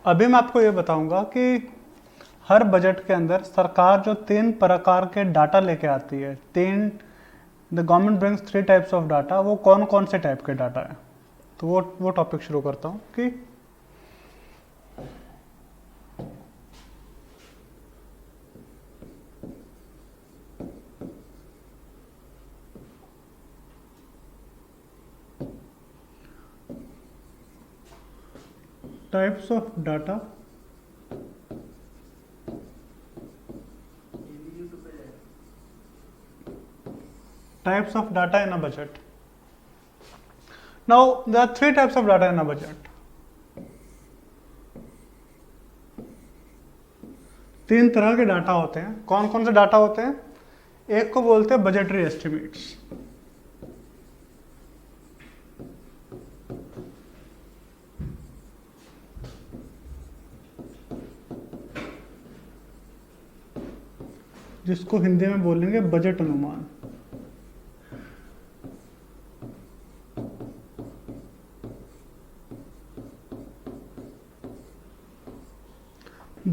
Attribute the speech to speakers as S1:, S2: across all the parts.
S1: अभी मैं आपको ये बताऊंगा कि हर बजट के अंदर सरकार जो 3 प्रकार के डाटा लेके आती है, the government brings 3 types of data, वो कौन कौन से टाइप के डाटा है। तो वो टॉपिक शुरू करता हूँ कि types of data in a budget. Now there are 3 types of data in a budget. 3 तरह के डाटा होते हैं। कौन कौन से डाटा होते हैं? एक को बोलते हैं बजटरी एस्टिमेट्स। जिसको हिंदी में बोलेंगे बजट अनुमान।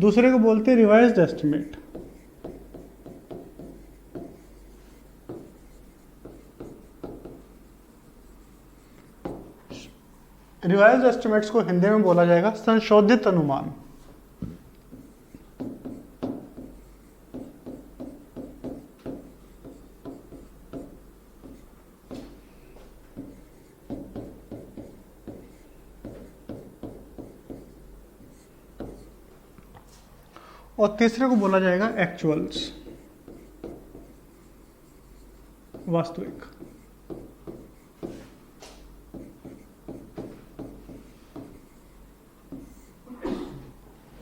S1: दूसरे को बोलते हैं रिवाइज्ड एस्टिमेट। रिवाइज्ड एस्टिमेट्स को हिंदी में बोला जाएगा संशोधित अनुमान। और तीसरे को बोला जाएगा एक्चुअल्स, वास्तविक।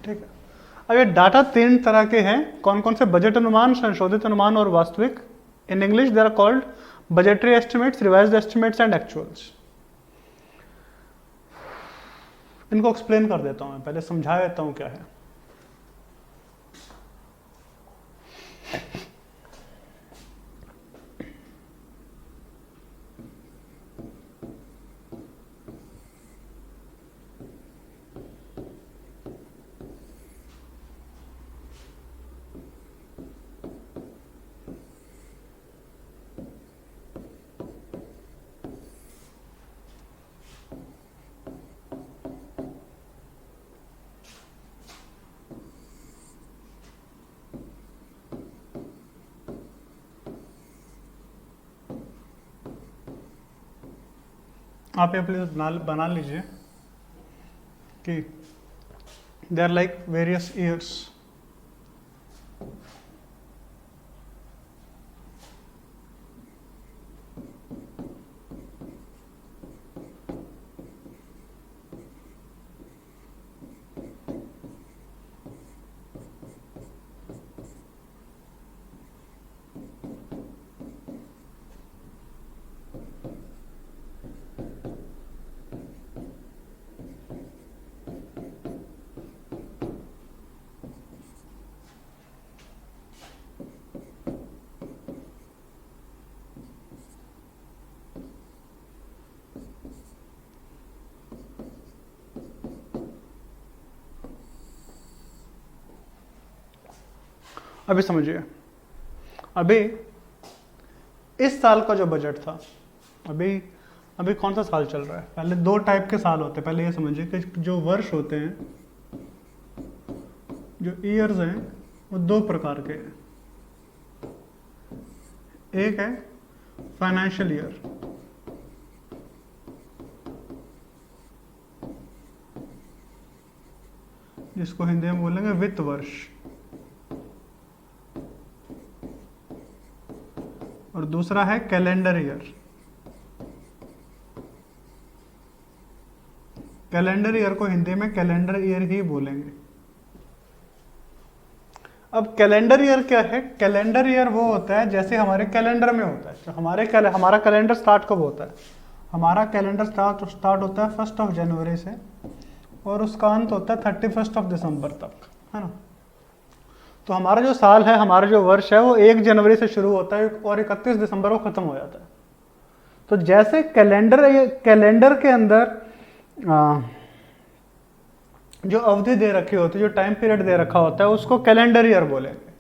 S1: ठीक है। अब ये डाटा 3 तरह के हैं। कौन कौन से? बजट अनुमान, संशोधित अनुमान और वास्तविक। In English they are called budgetary estimates, revised estimates and actuals. इनको एक्सप्लेन कर देता हूं मैं, पहले समझा देता हूं क्या है। आप ये प्लीज बना लीजिए कि they are like various years. अभी समझिए, अभी इस साल का जो बजट था, अभी कौन सा साल चल रहा है? पहले 2 टाइप के साल होते हैं। पहले ये समझिए कि जो वर्ष होते हैं, जो ईयर्स हैं, वो 2 प्रकार के हैं। एक है फाइनेंशियल ईयर, जिसको हिंदी में बोलेंगे वित्त वर्ष, और दूसरा है कैलेंडर ईयर। कैलेंडर ईयर को हिंदी में कैलेंडर ईयर ही बोलेंगे। अब कैलेंडर ईयर क्या है? कैलेंडर ईयर वो होता है जैसे हमारे कैलेंडर में होता है। तो हमारा कैलेंडर स्टार्ट कब होता है? हमारा कैलेंडर स्टार्ट होता है 1 जनवरी से, और उसका अंत होता है 31 दिसंबर तक, है ना। तो हमारा जो साल है, हमारा जो वर्ष है, वो 1 जनवरी से शुरू होता है और 31 दिसंबर को खत्म हो जाता है। तो जैसे कैलेंडर के अंदर जो अवधि दे रखी होती है, जो टाइम पीरियड दे रखा होता है, उसको कैलेंडर ईयर बोलेंगे।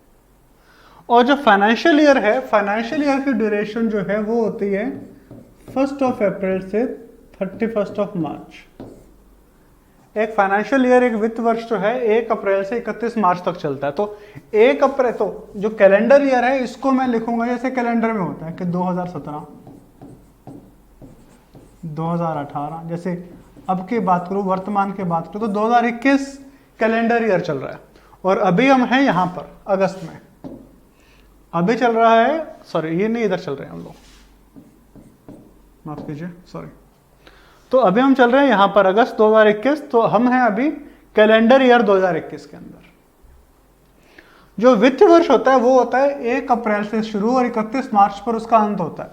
S1: और जो फाइनेंशियल ईयर है, फाइनेंशियल ईयर की ड्यूरेशन जो है वो होती है 1 अप्रैल से 31 मार्च। एक फाइनेंशियल ईयर, एक वित्त वर्ष जो है 1 अप्रैल से 31 मार्च तक चलता है। तो 1 अप्रैल, तो जो कैलेंडर ईयर है इसको मैं लिखूंगा जैसे कैलेंडर में होता है कि 2017, 2018, जैसे अब की बात करूं, वर्तमान की बात करूं तो 2021 कैलेंडर ईयर चल रहा है। और अभी हम हैं यहां पर अगस्त में, अभी चल रहा है, सॉरी ये नहीं, इधर चल रहे हैं हम लोग, माफ कीजिए, सॉरी। तो अभी हम चल रहे हैं यहां पर अगस्त 2021, तो हम हैं अभी कैलेंडर ईयर 2021 के अंदर। जो वित्त वर्ष होता है वो होता है 1 अप्रैल से शुरू और 31 मार्च पर उसका अंत होता है।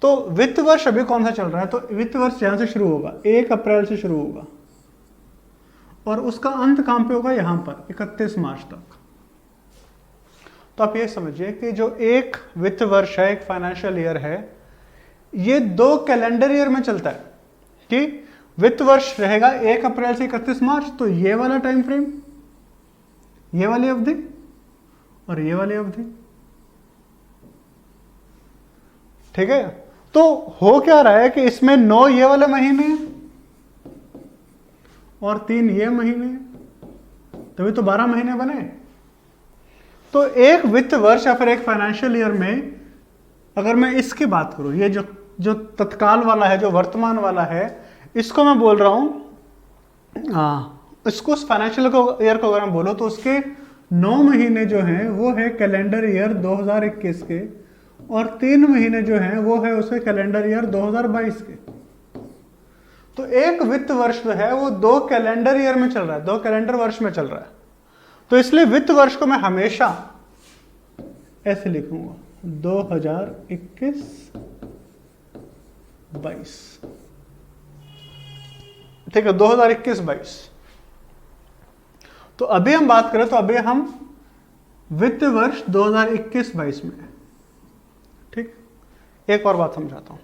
S1: तो वित्त वर्ष अभी कौन सा चल रहा है, तो वित्त वर्ष यहां से शुरू होगा, 1 अप्रैल से शुरू होगा और उसका अंत कहां पे होगा, यहां पर 31 मार्च तक। तो आप ये समझिए कि जो एक वित्त वर्ष है, एक फाइनेंशियल ईयर है, ये 2 कैलेंडर ईयर में चलता है। कि वित्त वर्ष रहेगा 1 अप्रैल से 31 मार्च, तो ये वाला टाइम फ्रेम, ये वाली अवधि और ये वाली अवधि, ठीक है। तो हो क्या रहा है कि इसमें 9 ये वाले महीने और 3 ये महीने, तभी तो 12 महीने बने। तो एक वित्त वर्ष या फिर एक फाइनेंशियल ईयर में अगर मैं इसकी बात करूं, ये जो तत्काल वाला है, जो वर्तमान वाला है, इसको मैं बोल रहा हूं, इसको फाइनेंशियल ईयर को अगर मैं बोलूं तो उसके 9 महीने जो हैं वो है कैलेंडर ईयर 2021 के, और 3 महीने जो हैं वो है उसके कैलेंडर ईयर 2022 के। तो एक वित्त वर्ष जो है वो 2 कैलेंडर ईयर में चल रहा है, 2 कैलेंडर वर्ष में चल रहा है। तो इसलिए वित्त वर्ष को मैं हमेशा ऐसे लिखूंगा 2021-22, ठीक है, 2021-22। तो अभी हम बात करें तो अभी हम वित्त वर्ष 2021-22 में, ठीक। एक और बात समझाता हूं।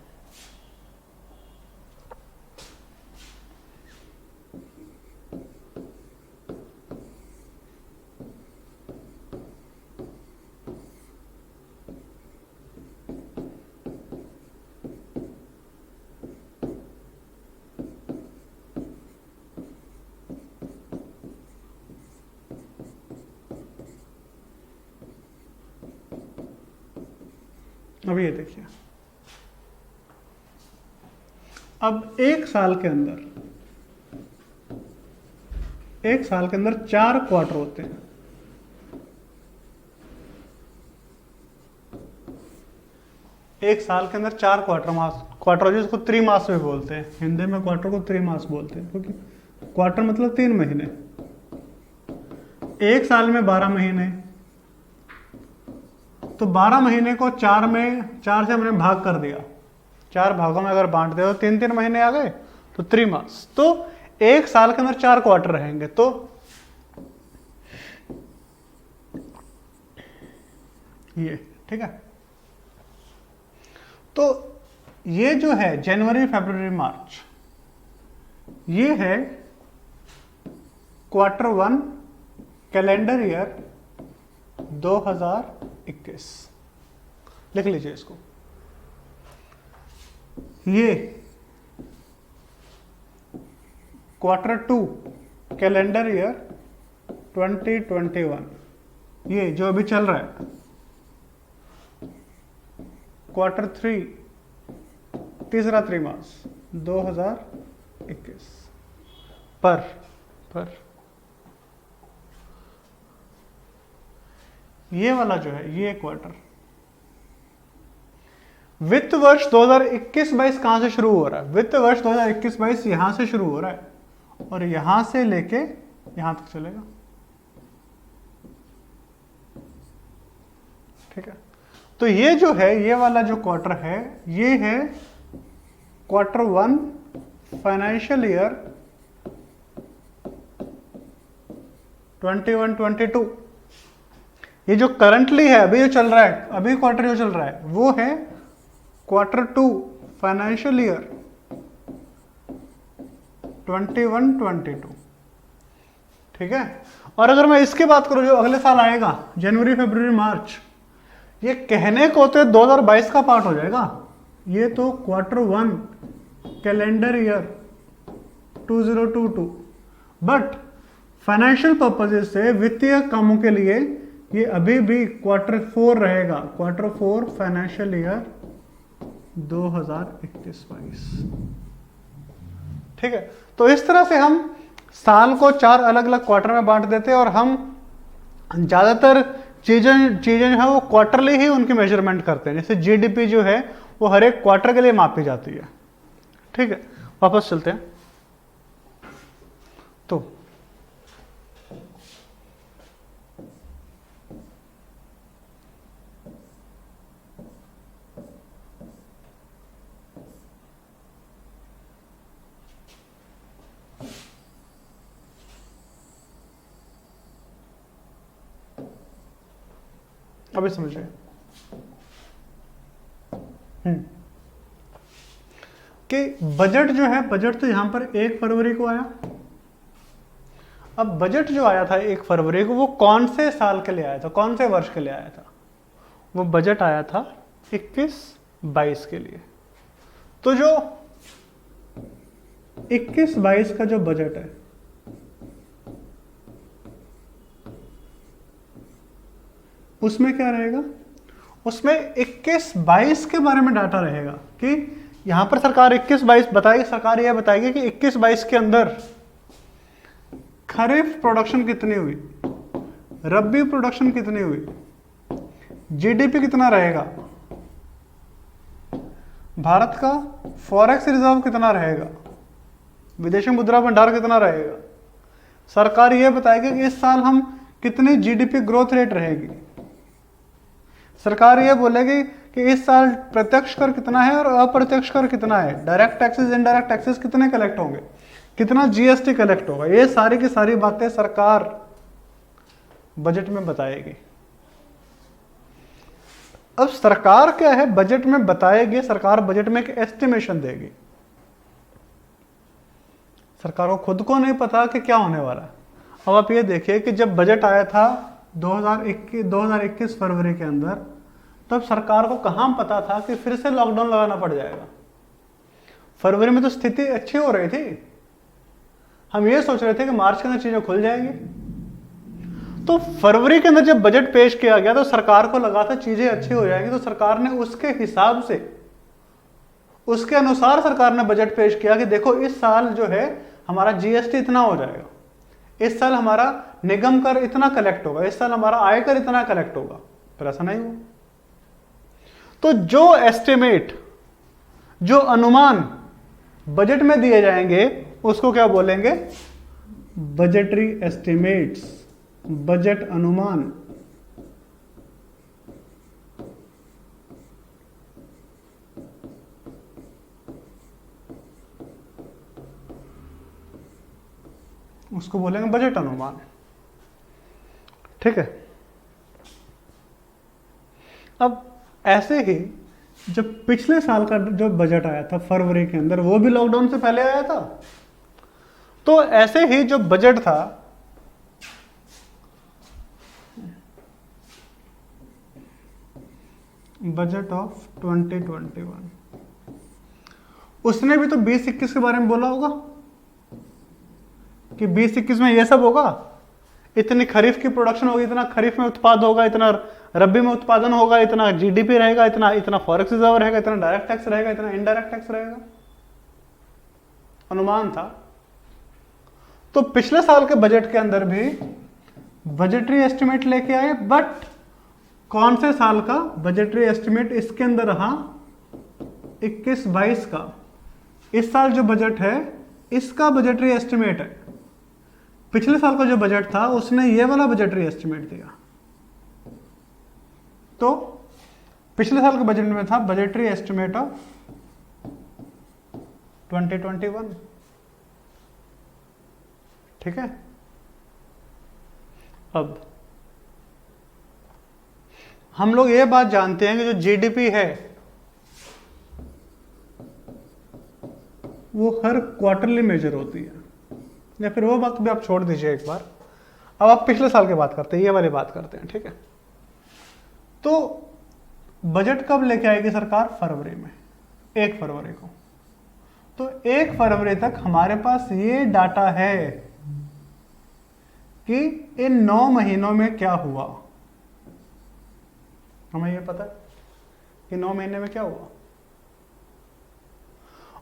S1: अब ये देखिए, अब एक साल के अंदर 4 क्वार्टर होते हैं। एक साल के अंदर 4 क्वार्टर जिसको त्रिमास भी बोलते हैं, हिंदी में क्वार्टर को त्रिमास बोलते हैं, क्योंकि क्वार्टर मतलब 3 महीने। एक साल में 12 महीने, तो 12 महीने को 4 से हमने भाग कर दिया, 4 भागों में अगर बांट दे तो 3-3 महीने आ गए, तो त्रिमास। तो एक साल के अंदर 4 क्वार्टर रहेंगे। तो ये ठीक है। तो ये जो है जनवरी, फरवरी, मार्च, ये है Q1 कैलेंडर ईयर 2021। लिख लीजिए इसको। ये Q2 कैलेंडर ईयर 2021, ये जो अभी चल रहा है। Q3 तीसरा त्रिमास 2021 पर ये वाला जो है ये क्वार्टर। वित्त वर्ष 2021-22 कहां से शुरू हो रहा है? वित्त वर्ष 2021-22 यहां से शुरू हो रहा है और यहां से लेके यहां तक चलेगा। ठीक है, तो ये जो है ये वाला जो क्वार्टर है ये है Q1 फाइनेंशियल ईयर 21-22। ये जो करंटली है, अभी जो चल रहा है, अभी क्वार्टर जो चल रहा है वो है Q2 फाइनेंशियल ईयर 21-22। ठीक है। और अगर मैं इसकी बात करूं जो अगले साल आएगा, जनवरी फरवरी मार्च, ये कहने को तो 2022 का पार्ट हो जाएगा, ये तो Q1 calendar year 2022, but financial purposes से, वित्तीय कामों के लिए ये अभी भी Q4 रहेगा, Q4 फाइनेंशियल ईयर 2021-22। ठीक है। तो इस तरह से हम साल को 4 अलग अलग क्वार्टर में बांट देते हैं और हम ज्यादातर चीजें जो है वो क्वार्टरली ही उनकी मेजरमेंट करते हैं। जैसे जीडीपी जो है वो हर एक क्वार्टर के लिए मापी जाती है। ठीक है, वापस चलते हैं। तो अभी समझिए, कि बजट जो है, बजट तो यहां पर 1 फरवरी को आया। अब बजट जो आया था 1 फरवरी को, वो कौन से साल के लिए आया था, कौन से वर्ष के लिए आया था? वो बजट आया था 21-22 के लिए। तो जो 21-22 का जो बजट है, उसमें क्या रहेगा? उसमें 21-22 के बारे में डाटा रहेगा कि यहां पर सरकार 21-22 बताएगी। सरकार यह बताएगी कि 21-22 के अंदर खरीफ प्रोडक्शन कितनी हुई, रबी प्रोडक्शन कितनी हुई, जीडीपी कितना रहेगा, भारत का फॉरेक्स रिजर्व कितना रहेगा, विदेशी मुद्रा भंडार कितना रहेगा। सरकार यह बताएगी कि इस साल हम कितनी जीडीपी ग्रोथ रेट रहेगी। सरकार यह बोलेगी कि इस साल प्रत्यक्ष कर कितना है और अप्रत्यक्ष कर कितना है, डायरेक्ट टैक्सेस इनडायरेक्ट टैक्सेस कितने कलेक्ट होंगे, कितना जीएसटी कलेक्ट होगा। ये सारी की सारी बातें सरकार बजट में बताएगी। अब सरकार क्या है, बजट में बताएगी। सरकार बजट में एक एस्टिमेशन देगी। सरकार को खुद को नहीं पता कि क्या होने वाला है। अब आप ये देखिए कि जब बजट आया था 2021 फरवरी के अंदर, तब सरकार को कहां पता था कि फिर से लॉकडाउन लगाना पड़ जाएगा। फरवरी में तो स्थिति अच्छी हो रही थी, हम ये सोच रहे थे कि मार्च के अंदर चीजें खुल जाएंगी। तो फरवरी के अंदर जब बजट पेश किया गया तो सरकार को लगा था चीजें अच्छी हो जाएंगी, तो सरकार ने उसके हिसाब से, उसके अनुसार सरकार ने बजट पेश किया कि देखो इस साल जो है हमारा जीएसटी इतना हो जाएगा, इस साल हमारा निगम कर इतना कलेक्ट होगा, इस साल हमारा आयकर इतना कलेक्ट होगा। पर ऐसा नहीं हुआ। तो जो एस्टिमेट, जो अनुमान बजट में दिए जाएंगे उसको क्या बोलेंगे? बजटरी एस्टिमेट्स, बजट अनुमान। उसको बोलेंगे बजट अनुमान। ठीक है। अब ऐसे ही जब पिछले साल का जो बजट आया था फरवरी के अंदर, वो भी लॉकडाउन से पहले आया था। तो ऐसे ही जो बजट था, बजट ऑफ 2021, उसने भी तो 20-21 के बारे में बोला होगा कि 20-21 में ये सब होगा, इतनी खरीफ की प्रोडक्शन होगी, इतना खरीफ में उत्पाद होगा, इतना रबी में उत्पादन होगा, इतना जीडीपी रहेगा, इतना फॉरेक्स रिजर्व रहेगा, इतना डायरेक्ट टैक्स रहेगा, इतना इनडायरेक्ट टैक्स रहेगा। अनुमान था। तो पिछले साल के बजट के अंदर भी बजटरी एस्टिमेट लेके आए, बट कौन से साल का बजटरी एस्टिमेट इसके अंदर रहा? 21-22 का। इस साल जो बजट है इसका बजटरी एस्टिमेट है। पिछले साल का जो बजट था उसने ये वाला बजटरी एस्टिमेट दिया। तो पिछले साल के बजट में था बजटरी एस्टिमेट ऑफ 2021। ठीक है। अब हम लोग ये बात जानते हैं कि जो जीडीपी है वो हर क्वार्टरली मेजर होती है, या फिर वो बात भी आप छोड़ दीजिए एक बार। अब आप पिछले साल की बात करते हैं, ये वाली बात करते हैं, ठीक है। तो बजट कब लेके आएगी सरकार? फरवरी में, 1 फरवरी को। तो 1 फरवरी तक हमारे पास ये डाटा है कि इन 9 महीनों में क्या हुआ। हमें ये पता है कि 9 महीने में क्या हुआ,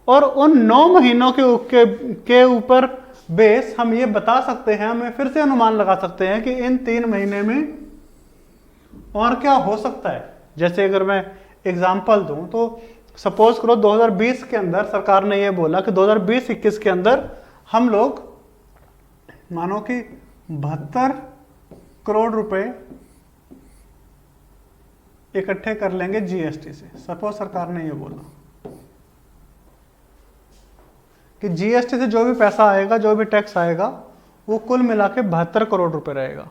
S1: और उन 9 महीनों के ऊपर बेस हम ये बता सकते हैं, हमें फिर से अनुमान लगा सकते हैं कि इन 3 महीने में और क्या हो सकता है। जैसे अगर मैं एग्जांपल दूं तो सपोज करो 2020 के अंदर सरकार ने ये बोला कि 2020-21 के अंदर हम लोग मानो कि 72 करोड़ रुपए इकट्ठे कर लेंगे जीएसटी से। सपोज सरकार ने ये बोला कि जीएसटी से जो भी पैसा आएगा, जो भी टैक्स आएगा, वो कुल मिला के 72 करोड़ रुपए रहेगा।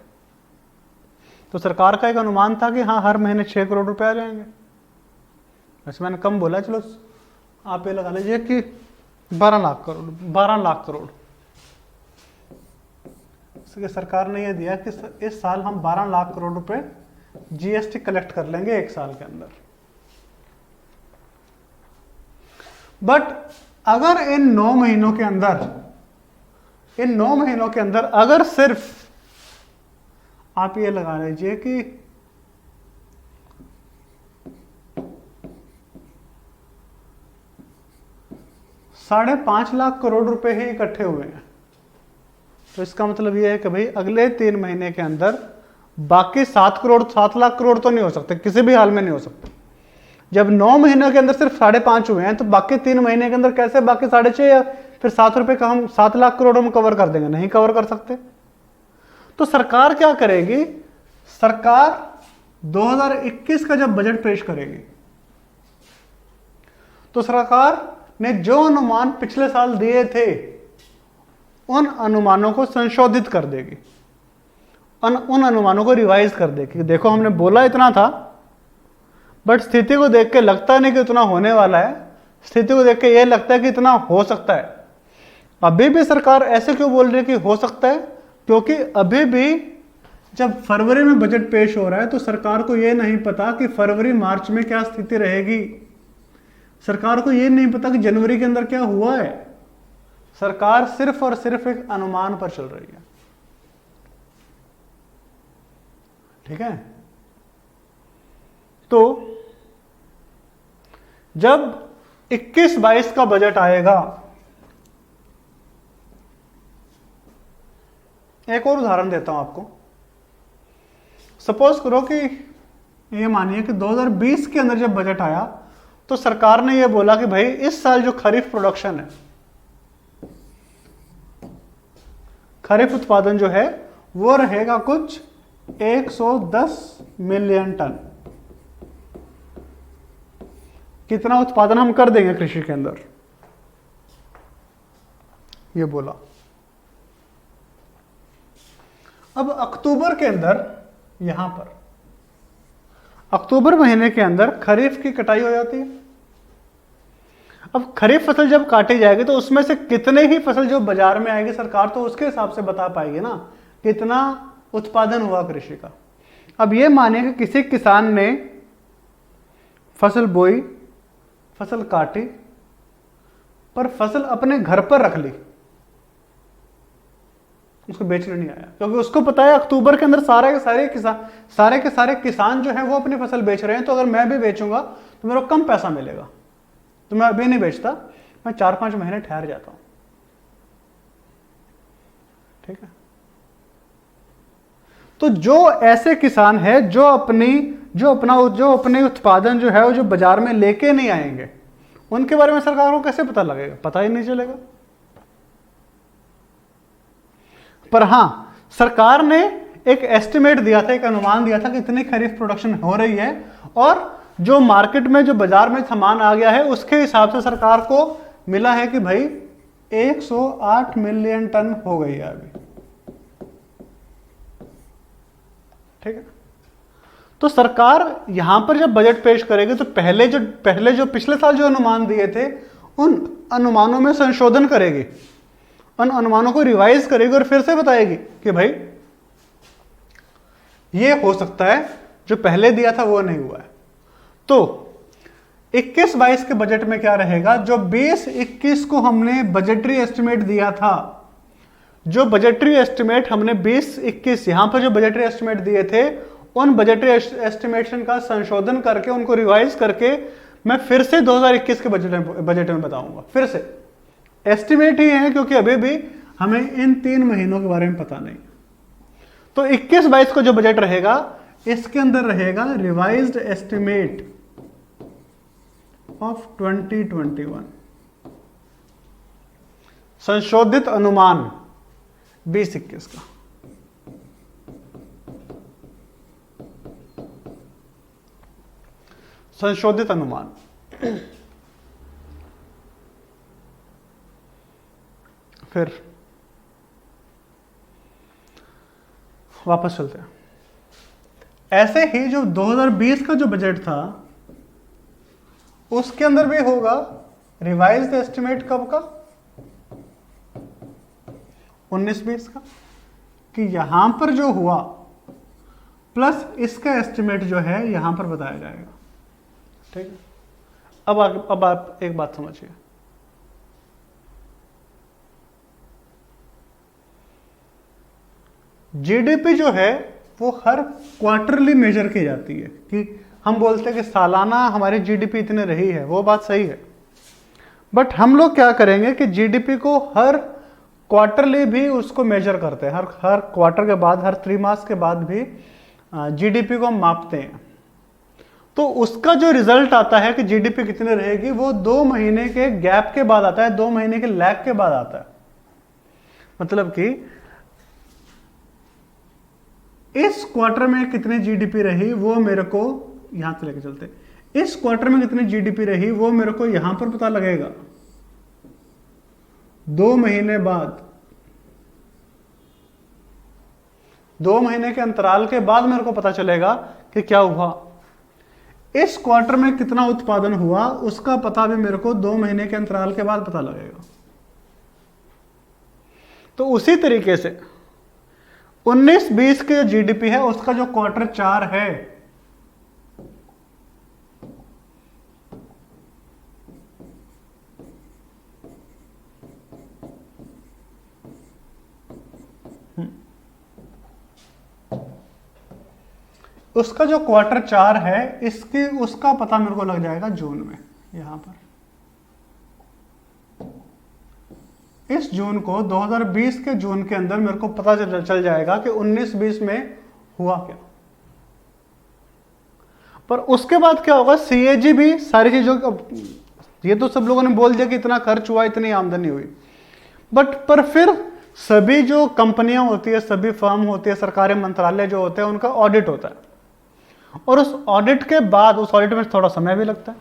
S1: तो सरकार का एक अनुमान था कि हाँ हर महीने 6 करोड़ रुपए आ जाएंगे। वैसे मैंने कम बोला, चलो आप ये लगा लीजिए कि 12 लाख करोड़। इसलिए सरकार ने ये दिया कि इस साल हम 12 लाख करोड़ रुपए जीएसटी कलेक्ट कर लेंगे 1 साल के अंदर। बट अगर इन 9 महीनों के अंदर अगर सिर्फ आप ये लगा लीजिए कि 5.5 लाख करोड़ रुपए ही इकट्ठे हुए हैं, तो इसका मतलब ये है कि भाई अगले 3 महीने के अंदर बाकी 7 लाख करोड़ तो नहीं हो सकते, किसी भी हाल में नहीं हो सकते। जब 9 महीनों के अंदर सिर्फ 5.5 हुए हैं, तो बाकी 3 महीने के अंदर कैसे बाकी 6.5 या फिर 7 रुपए का हम 7 लाख करोड़ हम कवर कर देंगे? नहीं कवर कर सकते। तो सरकार क्या करेगी? सरकार 2021 का जब बजट पेश करेगी तो सरकार ने जो अनुमान पिछले साल दिए थे उन अनुमानों को संशोधित कर देगी, उन अनुमानों को रिवाइज कर देगी। देखो हमने बोला इतना था, बट स्थिति को देख के लगता नहीं कि इतना होने वाला है, स्थिति को देख के यह लगता है कि इतना हो सकता है। अभी भी सरकार ऐसे क्यों बोल रही है कि हो सकता है? क्योंकि अभी भी जब फरवरी में बजट पेश हो रहा है तो सरकार को यह नहीं पता कि फरवरी मार्च में क्या स्थिति रहेगी। सरकार को यह नहीं पता कि जनवरी के अंदर क्या हुआ है। सरकार सिर्फ और सिर्फ एक अनुमान पर चल रही है, ठीक है। तो जब 21-22 का बजट आएगा, एक और उदाहरण देता हूं आपको। सपोज करो कि ये मानिए कि 2020 के अंदर जब बजट आया तो सरकार ने यह बोला कि भाई इस साल जो खरीफ प्रोडक्शन है, खरीफ उत्पादन जो है वो रहेगा कुछ 110 मिलियन टन। कितना उत्पादन हम कर देंगे कृषि के अंदर, ये बोला। अब अक्टूबर के अंदर, यहां पर अक्टूबर महीने के अंदर खरीफ की कटाई हो जाती है। अब खरीफ फसल जब काटी जाएगी तो उसमें से कितने ही फसल जो बाजार में आएगी, सरकार तो उसके हिसाब से बता पाएगी ना कितना उत्पादन हुआ कृषि का। अब ये मानिए कि किसी किसान ने फसल बोई, फसल काटी, पर फसल अपने घर पर रख ली, उसको बेचने नहीं आया, क्योंकि उसको पता है अक्टूबर के अंदर सारे के सारे किसान जो हैं वो अपनी फसल बेच रहे हैं, तो अगर मैं भी बेचूंगा तो मेरे को कम पैसा मिलेगा, तो मैं अभी नहीं बेचता, मैं 4-5 महीने ठहर जाता हूं, ठीक है। तो जो ऐसे किसान है जो अपने उत्पादन जो है वो जो बाजार में लेके नहीं आएंगे, उनके बारे में सरकार को कैसे पता लगेगा? पता ही नहीं चलेगा। पर हां, सरकार ने एक एस्टिमेट दिया था, एक अनुमान दिया था कि इतनी खरीफ प्रोडक्शन हो रही है, और जो मार्केट में जो बाजार में सामान आ गया है उसके हिसाब से सरकार को मिला है कि भाई 108 मिलियन टन हो गई है अभी, ठीक है। तो सरकार यहां पर जब बजट पेश करेगी तो पहले जो पिछले साल जो अनुमान दिए थे उन अनुमानों में संशोधन करेगी, उन अनुमानों को रिवाइज करेगी और फिर से बताएगी कि भाई ये हो सकता है जो पहले दिया था वो नहीं हुआ है। तो 21-22 के बजट में क्या रहेगा, जो 20-21 को हमने बजटरी एस्टिमेट दिया था, जो बजटरी एस्टिमेट हमने 20-21 यहां पर जो बजटरी एस्टिमेट दिए थे, उन बजटरी एस्टिमेशन का संशोधन करके उनको रिवाइज करके मैं फिर से 2021 के बजट में बताऊंगा। फिर से एस्टिमेट ही है, क्योंकि अभी भी हमें इन 3 महीनों के बारे में पता नहीं। तो 21-22 को जो बजट रहेगा, इसके अंदर रहेगा रिवाइज्ड एस्टिमेट ऑफ 2021, संशोधित अनुमान 20-21 का। संशोधित अनुमान फिर वापस चलते हैं। ऐसे ही जो 2020 का जो बजट था, उसके अंदर भी होगा रिवाइज्ड एस्टिमेट कब का, 19-20 का, कि यहां पर जो हुआ प्लस इसका एस्टिमेट जो है यहां पर बताया जाएगा। ठीक है, अब आप एक बात समझिए, जीडीपी जो है वो हर क्वार्टरली मेजर की जाती है, कि हम बोलते हैं कि सालाना हमारी जीडीपी इतने रही है, वो बात सही है। बट हम लोग क्या करेंगे कि जीडीपी को हर क्वार्टरली भी उसको मेजर करते हैं, हर क्वार्टर के बाद, हर त्रैमास के बाद भी जीडीपी को हम मापते हैं। तो उसका जो रिजल्ट आता है कि जीडीपी कितनी रहेगी, वो 2 महीने के गैप के बाद आता है, 2 महीने के लैग के बाद आता है। मतलब कि इस क्वार्टर में कितनी जीडीपी रही वो मेरे को यहां से लेके चलते, इस क्वार्टर में कितनी जीडीपी रही वो मेरे को यहां पर पता लगेगा। 2 महीने बाद, 2 महीने के अंतराल के बाद मेरे को पता चलेगा कि क्या हुआ। इस क्वार्टर में कितना उत्पादन हुआ उसका पता भी मेरे को 2 महीने के अंतराल के बाद पता लगेगा। तो उसी तरीके से 19-20 के जो जीडीपी है उसका जो क्वार्टर 4 है, उसका जो क्वार्टर 4 है इसके उसका पता मेरे को लग जाएगा जून में। यहां पर इस जून को 2020 के जून के अंदर मेरे को पता चल जाएगा कि 19-20 में हुआ क्या। पर उसके बाद क्या होगा, सीएजी भी सारी चीजों, ये तो सब लोगों ने बोल दिया कि इतना खर्च हुआ, इतनी आमदनी हुई, बट पर फिर सभी जो कंपनियां होती है, सभी फर्म होती है, सरकारी मंत्रालय जो होते हैं, उनका ऑडिट होता है। और उस ऑडिट के बाद, उस ऑडिट में थोड़ा समय भी लगता है,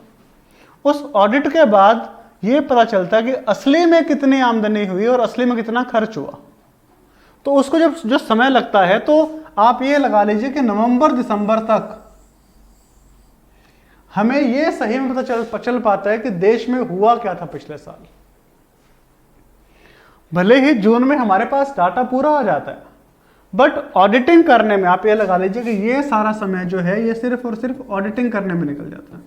S1: उस ऑडिट के बाद ये पता चलता है कि असली में कितनी आमदनी हुई और असली में कितना खर्च हुआ। तो उसको जब जो समय लगता है, तो आप ये लगा लीजिए कि नवंबर दिसंबर तक हमें ये सही में पता चल पाता है कि देश में हुआ क्या था पिछले साल। भले ही जून में हमारे पास डाटा पूरा आ जाता है, बट ऑडिटिंग करने में आप ये लगा लीजिए कि ये सारा समय जो है ये सिर्फ और सिर्फ ऑडिटिंग करने में निकल जाता है।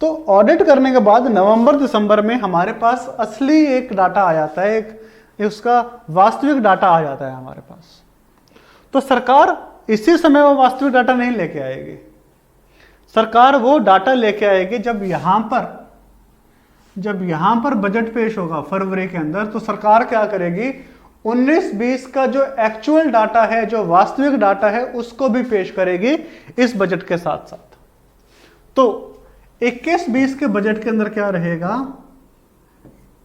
S1: तो ऑडिट करने के बाद नवंबर दिसंबर में हमारे पास असली एक डाटा आ जाता है, एक उसका वास्तविक डाटा आ जाता है हमारे पास। तो सरकार इसी समय वो वास्तविक डाटा नहीं लेके आएगी, सरकार वो डाटा लेके आएगी जब यहां पर बजट पेश होगा फरवरी के अंदर। तो सरकार क्या करेगी, 19-20 का जो एक्चुअल डाटा है, जो वास्तविक डाटा है, उसको भी पेश करेगी इस बजट के साथ साथ। तो 21-20 के बजट के अंदर क्या रहेगा,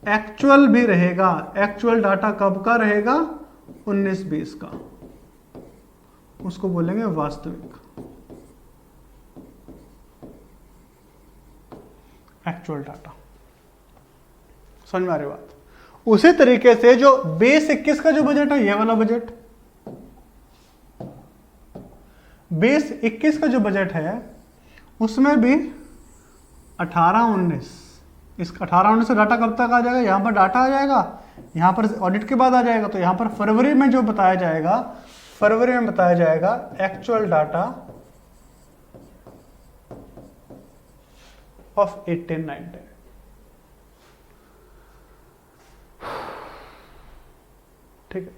S1: एक्चुअल भी रहेगा। एक्चुअल डाटा कब का रहेगा, 19-20 का, उसको बोलेंगे वास्तविक, एक्चुअल डाटा। समझ में आ रही बात। उसी तरीके से जो 20-21 का जो बजट है, ये वाला बजट, 20-21 का जो बजट है उसमें भी 18-19, इसका 18-19 से डाटा कब तक आ जाएगा, यहां पर डाटा आ जाएगा, यहाँ पर ऑडिट के बाद आ जाएगा, तो यहाँ पर फरवरी में जो बताया जाएगा, फरवरी में बताया जाएगा एक्चुअल डाटा ऑफ 18-19। ठीक है,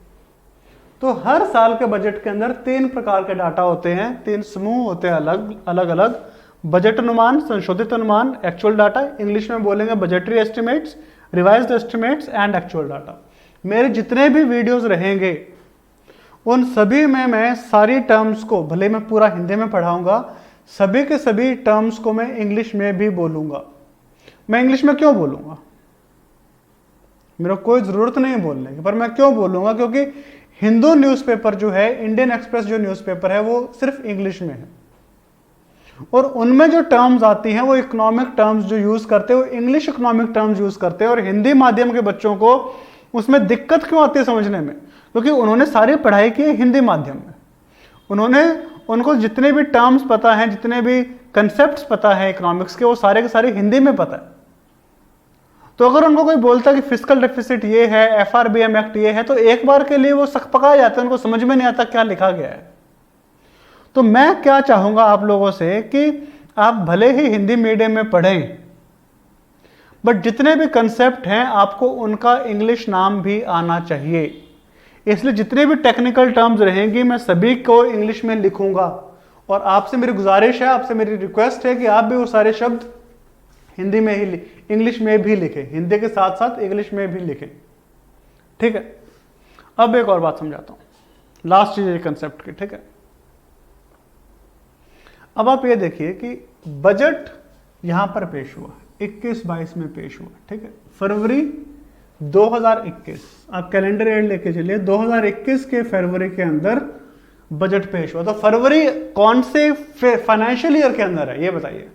S1: तो हर साल के बजट के अंदर 3 प्रकार के डाटा होते हैं, 3 समूह होते हैं अलग अलग। बजट अनुमान, संशोधित अनुमान, एक्चुअल डाटा, इंग्लिश में बोलेंगे budgetary estimates, revised estimates and actual data. मेरे जितने भी वीडियोस रहेंगे उन सभी में मैं सारी टर्म्स को, भले मैं पूरा हिंदी में पढ़ाऊंगा, सभी के सभी टर्म्स को मैं इंग्लिश में भी बोलूंगा। मैं इंग्लिश में क्यों बोलूंगा? मेरा कोई जरूरत नहीं बोलने की, पर मैं क्यों बोलूंगा? क्योंकि हिंदू न्यूज़पेपर जो है, इंडियन एक्सप्रेस जो न्यूज़पेपर है, वो सिर्फ इंग्लिश में है, और उनमें जो टर्म्स आती हैं वो इकोनॉमिक टर्म्स जो यूज करते हैं वो इंग्लिश इकोनॉमिक टर्म्स यूज करते हैं। और हिंदी माध्यम के बच्चों को उसमें दिक्कत क्यों आती है समझने में? क्योंकि उन्होंने सारी पढ़ाई की है हिंदी माध्यम में, उनको जितने भी टर्म्स पता है, जितने भी कंसेप्ट पता है इकोनॉमिक्स के, वो सारे के सारे हिंदी में पता है। तो अगर उनको कोई बोलता है कि फिस्कल डेफिसिट ये है, FRBM एक्ट ये है, तो एक बार के लिए वो सकपका जाते हैं, उनको समझ में नहीं आता क्या लिखा गया है। तो मैं क्या चाहूंगा आप लोगों से कि आप भले ही हिंदी मीडियम में पढ़ें, बट जितने भी कंसेप्ट हैं आपको उनका इंग्लिश नाम भी आना चाहिए। इसलिए जितने भी टेक्निकल टर्म्स रहेंगी मैं सभी को इंग्लिश में लिखूंगा, और आपसे मेरी गुजारिश है, आपसे मेरी रिक्वेस्ट है कि आप भी वो सारे शब्द हिंदी में ही इंग्लिश में भी लिखें, हिंदी के साथ साथ इंग्लिश में भी लिखें। ठीक है, अब एक और बात समझाता हूं, लास्ट चीज है कंसेप्ट की। ठीक है, अब आप ये देखिए कि बजट यहां पर पेश हुआ, 21-22 में पेश हुआ। ठीक है, फरवरी 2021, आप कैलेंडर ईयर लेके चलिए, 2021 के फरवरी के अंदर बजट पेश हुआ। तो फरवरी कौन से फाइनेंशियल ईयर के अंदर है ये बताइए?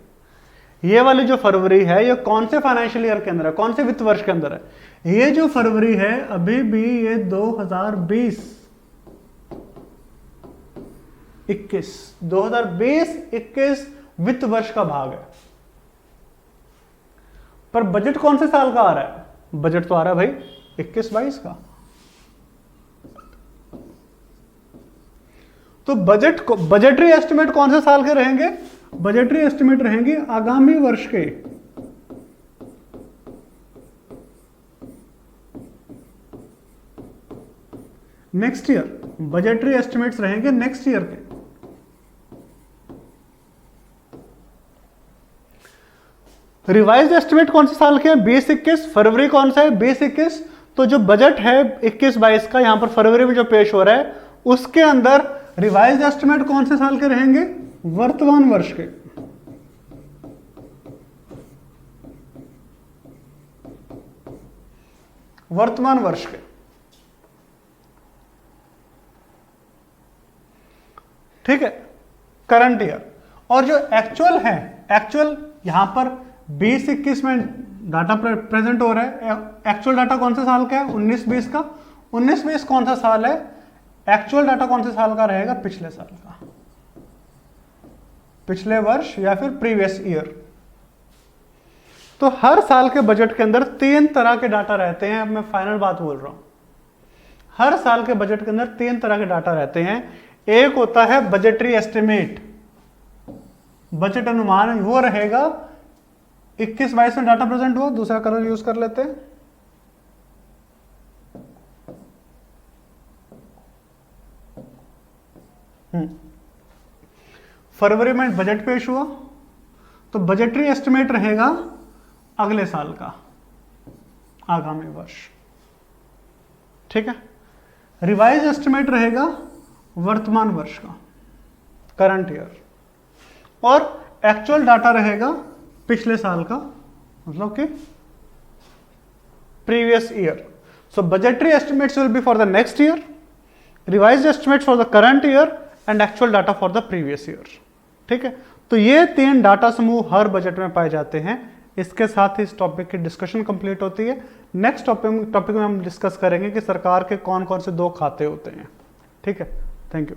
S1: ये वाली जो फरवरी है ये कौन से फाइनेंशियल ईयर के अंदर है, कौन से वित्त वर्ष के अंदर है? ये जो फरवरी है अभी भी ये 2020-21 वित्त वर्ष का भाग है। पर बजट कौन से साल का आ रहा है? बजट तो आ रहा है भाई 21-22 का। तो बजटरी एस्टिमेट कौन से साल के रहेंगे? बजटरी एस्टिमेट रहेंगे आगामी वर्ष के, नेक्स्ट ईयर। बजटरी एस्टिमेट्स रहेंगे नेक्स्ट ईयर के। रिवाइज्ड एस्टिमेट कौन से साल के हैं? 20-21। फरवरी कौन सा है? 20-21। तो जो बजट है 21-22 का यहां पर फरवरी में जो पेश हो रहा है उसके अंदर रिवाइज्ड एस्टिमेट कौन से साल के रहेंगे? वर्तमान वर्ष के। वर्तमान वर्ष के। ठीक है, करंट ईयर। और जो एक्चुअल है, एक्चुअल यहां पर 20-21 में डाटा प्रेजेंट हो रहा है। एक्चुअल डाटा कौन से साल का है? 19-20 का। 19-20 कौन सा साल है? एक्चुअल डाटा कौन से साल का रहेगा? पिछले साल का, पिछले वर्ष या फिर प्रीवियस ईयर। तो हर साल के बजट के अंदर 3 तरह के डाटा रहते हैं। अब मैं फाइनल बात बोल रहा हूं, हर साल के बजट के अंदर 3 तरह के डाटा रहते हैं। एक होता है बजटरी एस्टिमेट, बजट अनुमान, वो रहेगा 21-22 में डाटा प्रेजेंट हुआ। दूसरा कलर यूज कर लेते हैं, फरवरी में बजट पेश हुआ तो बजटरी एस्टिमेट रहेगा अगले साल का, आगामी वर्ष। ठीक है, रिवाइज एस्टिमेट रहेगा वर्तमान वर्ष का, करंट ईयर, और एक्चुअल डाटा रहेगा पिछले साल का, मतलब कि previous year. So budgetary estimates will be for the next year, revised estimates for the current year and actual data for the previous year. ठीक है, तो ये 3 डाटा समूह हर बजट में पाए जाते हैं। इसके साथ ही इस टॉपिक की डिस्कशन कंप्लीट होती है। नेक्स्ट टॉपिक में हम डिस्कस करेंगे कि सरकार के कौन कौन से 2 खाते होते हैं। ठीक है, थैंक यू।